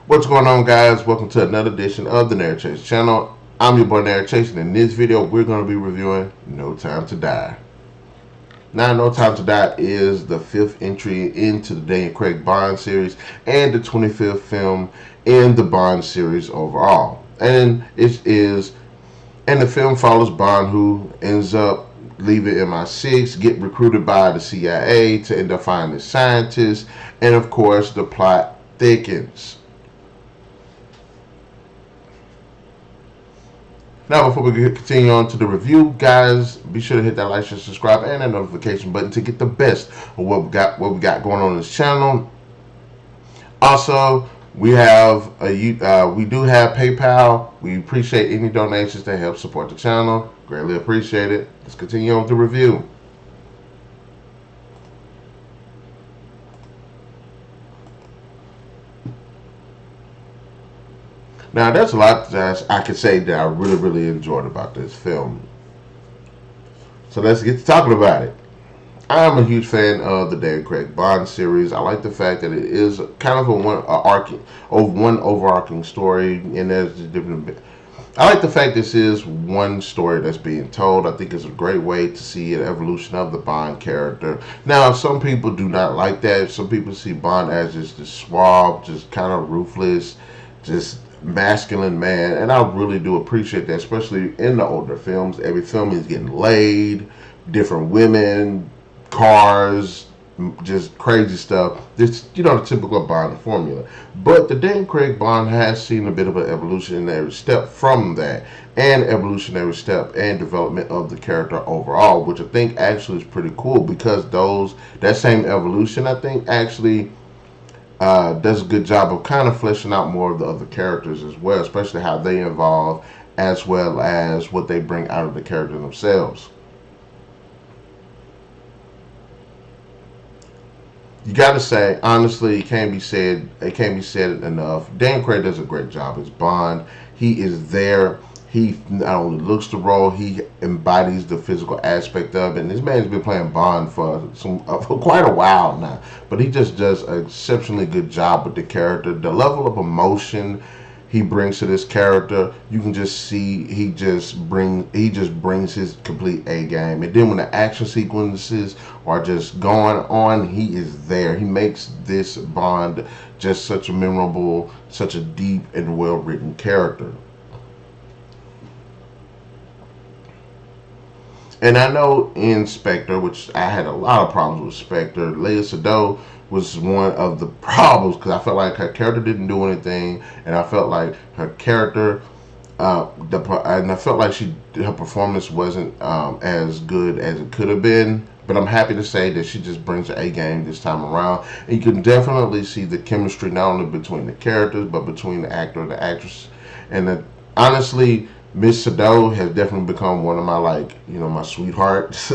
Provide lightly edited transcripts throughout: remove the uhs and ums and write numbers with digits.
What's going on, guys? Welcome to another edition of the NarikChase channel. I'm your boy NarikChase, and in this video, we're going to be reviewing No Time to Die. Now, No Time to Die is the fifth entry into the Daniel Craig Bond series and the 25th film in the Bond series overall. And the film follows Bond, who ends up leaving MI6, get recruited by the CIA to end up finding scientists, and of course, the plot thickens. Now, before we continue on to the review, guys, be sure to hit that like, share, subscribe, and that notification button to get the best of what we got going on this channel. Also, we do have PayPal. We appreciate any donations that help support the channel. Greatly appreciate it. Let's continue on with the review. Now, there's a lot that I could say that I really enjoyed about this film. So let's get to talking about it. I'm a huge fan of the Daniel Craig Bond series. I like the fact that it is kind of one overarching story, and there's different. I like the fact this is one story that's being told. I think it's a great way to see an evolution of the Bond character. Now, some people do not like that. Some people see Bond as just this suave, just kind of ruthless, just masculine man, and I really do appreciate that, especially in the older films. Every film is getting laid, different women, cars, just crazy stuff. This, the typical Bond formula. But the Dan Craig Bond has seen a bit of an evolutionary step from that, and evolutionary step and development of the character overall, which I think actually is pretty cool, because that same evolution, I think, actually does a good job of kind of fleshing out more of the other characters as well, especially how they evolve, as well as what they bring out of the character themselves. You got to say, honestly, it can't be said enough. Dan Craig does a great job as Bond. He is there. He not only looks the role, he embodies the physical aspect of it. And this man's been playing Bond for quite a while now, but he just does an exceptionally good job with the character. The level of emotion he brings to this character, you can just see he just brings his complete A game. And then when the action sequences are just going on, he is there. He makes this Bond just such a memorable, such a deep and well written character. And I know in Spectre, which I had a lot of problems with Spectre, Léa Seydoux was one of the problems, because I felt like her character didn't do anything, and I felt like her character, and I felt like her performance wasn't as good as it could have been. But I'm happy to say that she just brings her A game this time around, and you can definitely see the chemistry not only between the characters but between the actor and the actress. And honestly, Miss Seydoux has definitely become one of my, my sweethearts,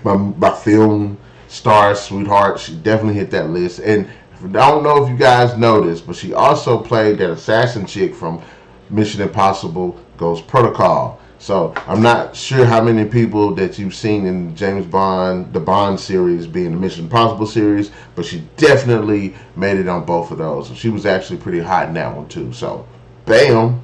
my film star sweetheart. She definitely hit that list. And I don't know if you guys know this, but she also played that assassin chick from Mission Impossible Ghost Protocol. So I'm not sure how many people that you've seen in James Bond, the Bond series being the Mission Impossible series, but she definitely made it on both of those. She was actually pretty hot in that one too. So, bam.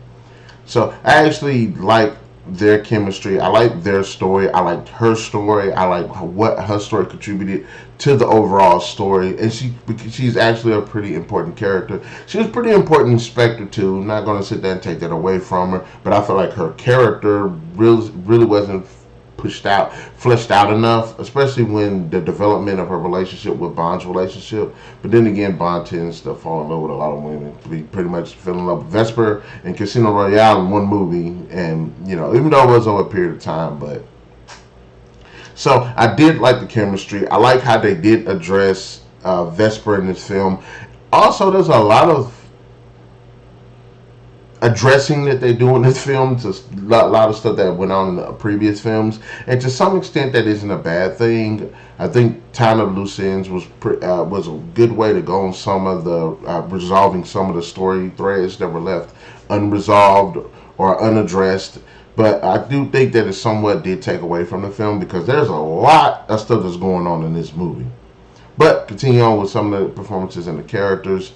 So I actually like their chemistry. I like their story. I liked her story. I like what her story contributed to the overall story. And she's actually a pretty important character. She was pretty important in Spectre too. I'm not going to sit there and take that away from her. But I feel like her character really wasn't fleshed out enough, especially when the development of her relationship with Bond's relationship. But then again, Bond tends to fall in love with a lot of women. We pretty much fell in love with Vesper and Casino Royale in one movie, and even though it was over a period of time, but so I did like the chemistry. I like how they did address Vesper in this film. Also, there's a lot of addressing that they do in this film to a lot of stuff that went on in the previous films, and to some extent that isn't a bad thing. I think Time of Loose Ends was a good way to go on some of the resolving some of the story threads that were left unresolved or unaddressed. But I do think that it somewhat did take away from the film, because there's a lot of stuff that's going on in this movie. But continue on with some of the performances and the characters.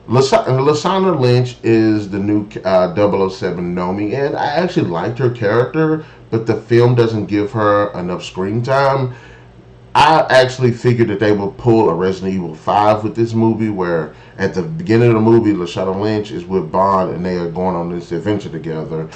Lashana Lynch is the new 007 Naomie, and I actually liked her character, but the film doesn't give her enough screen time. I actually figured that they would pull a Resident Evil 5 with this movie, where at the beginning of the movie, Lashana Lynch is with Bond, and they are going on this adventure together,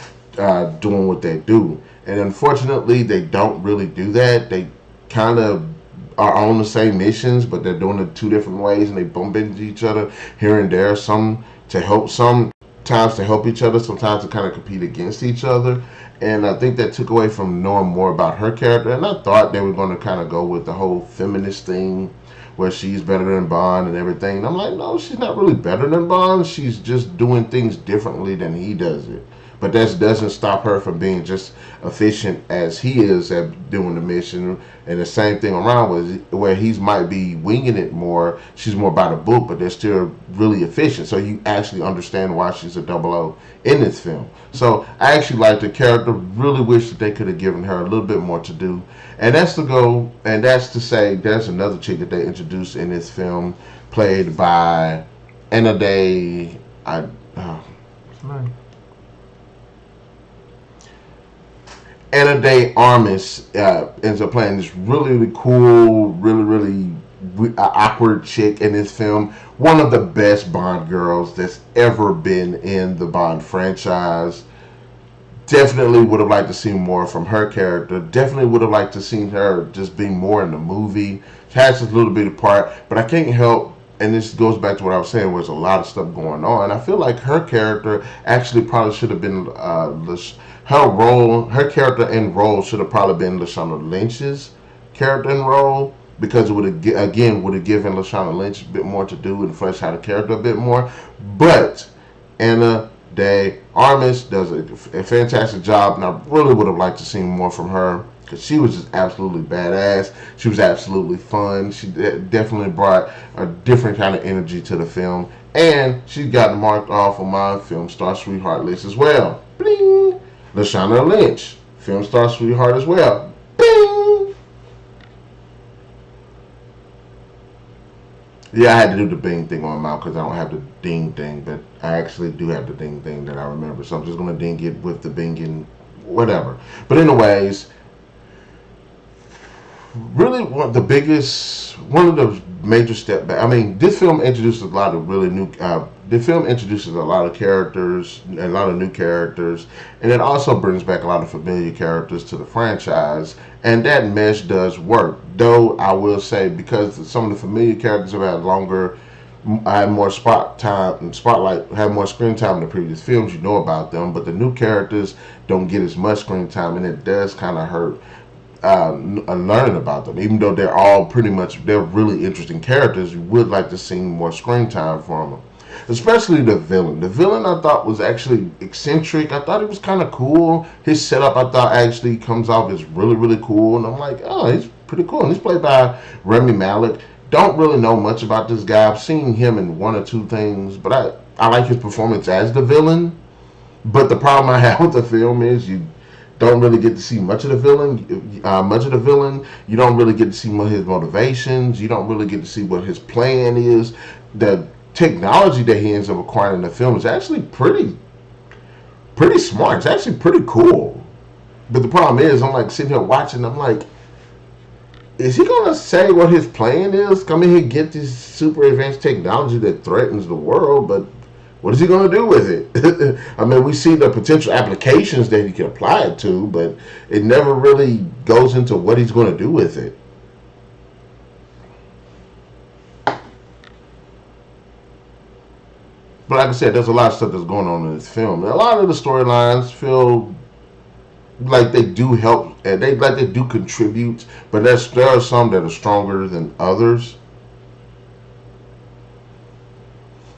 doing what they do. And unfortunately, they don't really do that. They kind of are on the same missions, but they're doing it two different ways, and they bump into each other here and there. Sometimes to help each other, sometimes to kind of compete against each other. And I think that took away from knowing more about her character. And I thought they were going to kind of go with the whole feminist thing, where she's better than Bond and everything. And I'm like, no, she's not really better than Bond. She's just doing things differently than he does it. But that doesn't stop her from being just efficient as he is at doing the mission. And the same thing around where he might be winging it more. She's more by the book, but they're still really efficient. So you actually understand why she's a 00 in this film. So I actually like the character. Really wish that they could have given her a little bit more to do. And that's to say there's another chick that they introduced in this film, played by Anna Day. Anna Day Armas ends up playing this really, really cool, really awkward chick in this film. One of the best Bond girls that's ever been in the Bond franchise. Definitely would have liked to see more from her character. Definitely would have liked to see her just be more in the movie. She has this little bit of part, but I can't help, and this goes back to what I was saying, where there's a lot of stuff going on. I feel like her character actually probably should have been her character and role should have probably been Lashana Lynch's character and role, because it would have given Lashana Lynch a bit more to do and flesh out the character a bit more. But Anna Day Armas does a fantastic job, and I really would have liked to see more from her, because she was just absolutely badass. She was absolutely fun. She definitely brought a different kind of energy to the film, and she's gotten marked off on my film star sweetheart list as well. Bling! Lashana Lynch, film star sweetheart as well. Bing! Yeah, I had to do the bing thing on my mouth because I don't have the ding thing, but I actually do have the ding thing that I remember. So I'm just going to ding it with the binging, whatever. But anyways, really one of the major step back. I mean, this film introduces a lot of really new. The film introduces a lot of characters, a lot of new characters, and it also brings back a lot of familiar characters to the franchise. And that mesh does work. Though I will say, because some of the familiar characters have had more had more screen time in the previous films, you know about them. But the new characters don't get as much screen time, and it does kind of hurt. Learning about them, even though they're really interesting characters. You would like to see more screen time from them, especially the villain. The villain I thought was actually eccentric. I thought he was kind of cool. His setup I thought actually comes off as really cool, and I'm like, oh, he's pretty cool. And he's played by Rami Malek. Don't really know much about this guy. I've seen him in one or two things, but I like his performance as the villain. But the problem I have with the film is you don't really get to see much of the villain. You don't really get to see his motivations. You don't really get to see what his plan is. The technology that he ends up acquiring in the film is actually pretty smart. It's actually pretty cool. But the problem is, I'm like sitting here watching. I'm like, is he gonna say what his plan is? Come in here, get this super advanced technology that threatens the world, but what is he going to do with it? I mean, we see the potential applications that he can apply it to, but it never really goes into what he's going to do with it. But like I said, there's a lot of stuff that's going on in this film. And a lot of the storylines feel like they do help, and they do contribute, but there are some that are stronger than others.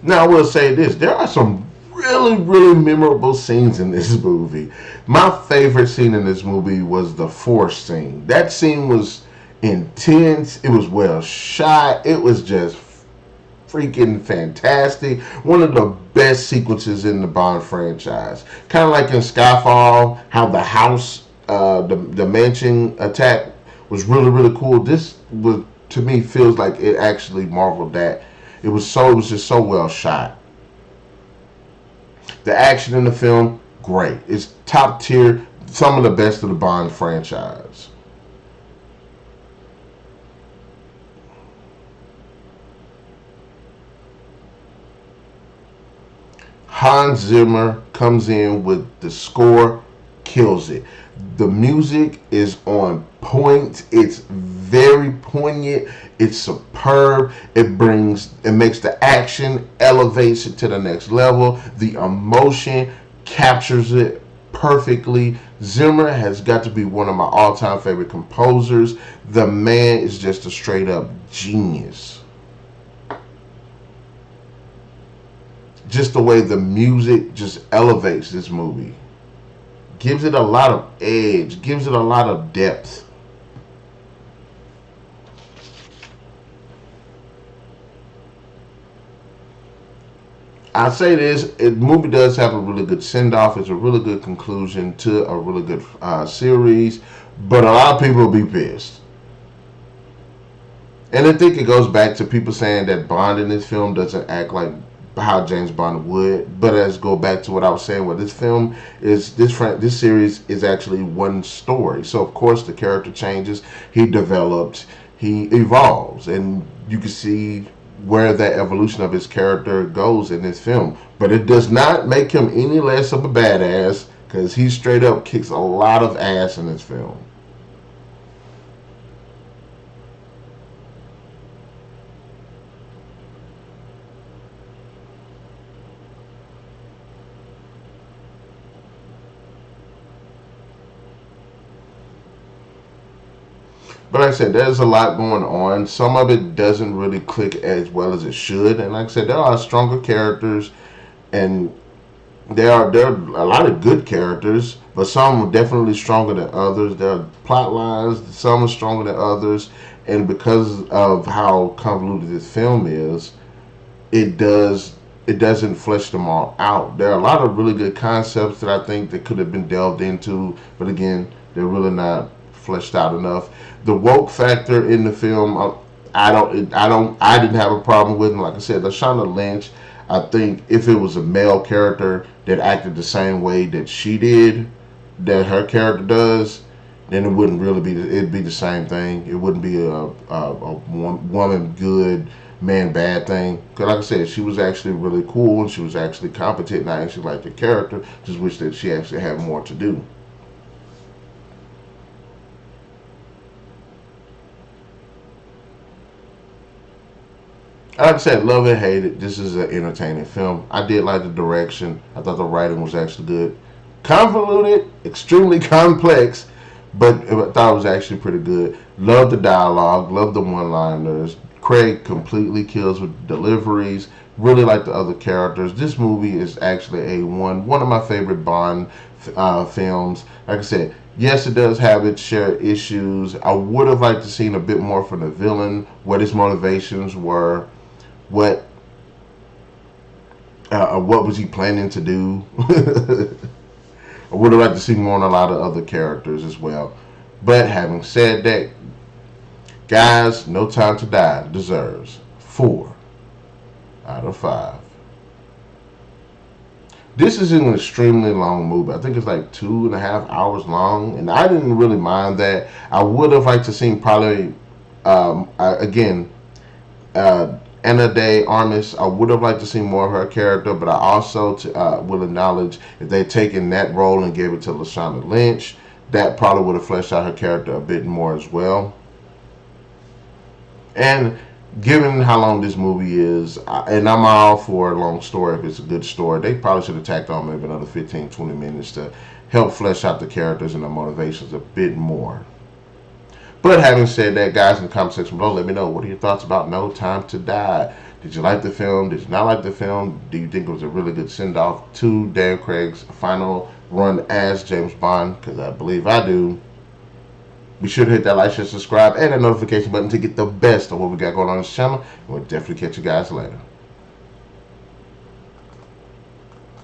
Now, I will say this. There are some really memorable scenes in this movie. My favorite scene in this movie was the force scene. That scene was intense. It was well shot. It was just freaking fantastic. One of the best sequences in the Bond franchise. Kind of like in Skyfall, how the house, the mansion attack was really cool. This was, to me, feels like it actually marveled that. It was just so well shot. The action in the film, great. It's top tier, some of the best of the Bond franchise. Hans Zimmer comes in with the score, kills it. The music is on point. It's very poignant. It's superb. It makes the action, elevates it to the next level. The emotion captures it perfectly. Zimmer has got to be one of my all-time favorite composers. The man is just a straight up genius. Just the way the music just elevates this movie. Gives it a lot of edge, gives it a lot of depth. I say this, the movie does have a really good send-off. It's a really good conclusion to a really good series. But a lot of people will be pissed. And I think it goes back to people saying that Bond in this film doesn't act like how James Bond would. But let's go back to what I was saying. Where this film is, this series is actually one story. So of course the character changes. He develops. He evolves, and you can see where that evolution of his character goes in this film. But it does not make him any less of a badass, because he straight up kicks a lot of ass in this film. But like I said, there's a lot going on. Some of it doesn't really click as well as it should. And like I said, there are stronger characters, and there are a lot of good characters, but some are definitely stronger than others. There are plot lines, some are stronger than others, and because of how convoluted this film is, it doesn't flesh them all out. There are a lot of really good concepts that I think that could have been delved into, but again, they're really not fleshed out enough. The woke factor in the film, I didn't have a problem with. And like I said, Lashana Lynch, I think if it was a male character that acted the same way that she did, that her character does, then it wouldn't really be. It'd be the same thing. It wouldn't be a woman good, man bad thing. Because like I said, she was actually really cool and she was actually competent, and I actually liked the character. Just wish that she actually had more to do. Like I said, love it, hate it. This is an entertaining film. I did like the direction. I thought the writing was actually good. Convoluted, extremely complex, but I thought it was actually pretty good. Love the dialogue, love the one-liners. Craig completely kills with deliveries. Really like the other characters. This movie is actually one of my favorite Bond films. Like I said, yes, it does have its share issues. I would have liked to seen a bit more from the villain, what his motivations were, what was he planning to do. I would have liked to see more on a lot of other characters as well. But having said that, guys, No Time to Die deserves 4 out of 5. This is an extremely long movie. I think it's like 2.5 hours long, and I didn't really mind that. I would have liked to see probably again Anna de Armas. I would have liked to see more of her character, but I also will acknowledge if they'd taken that role and gave it to Lashana Lynch, that probably would have fleshed out her character a bit more as well. And given how long this movie is, and I'm all for a long story if it's a good story, they probably should have tacked on maybe another 15-20 minutes to help flesh out the characters and the motivations a bit more. But having said that, guys, in the comment section below, let me know, what are your thoughts about No Time to Die? Did you like the film? Did you not like the film? Do you think it was a really good send-off to Dan Craig's final run as James Bond? Because I believe I do. Be sure to hit that like, share, subscribe, and that notification button to get the best of what we got going on this channel. And we'll definitely catch you guys later.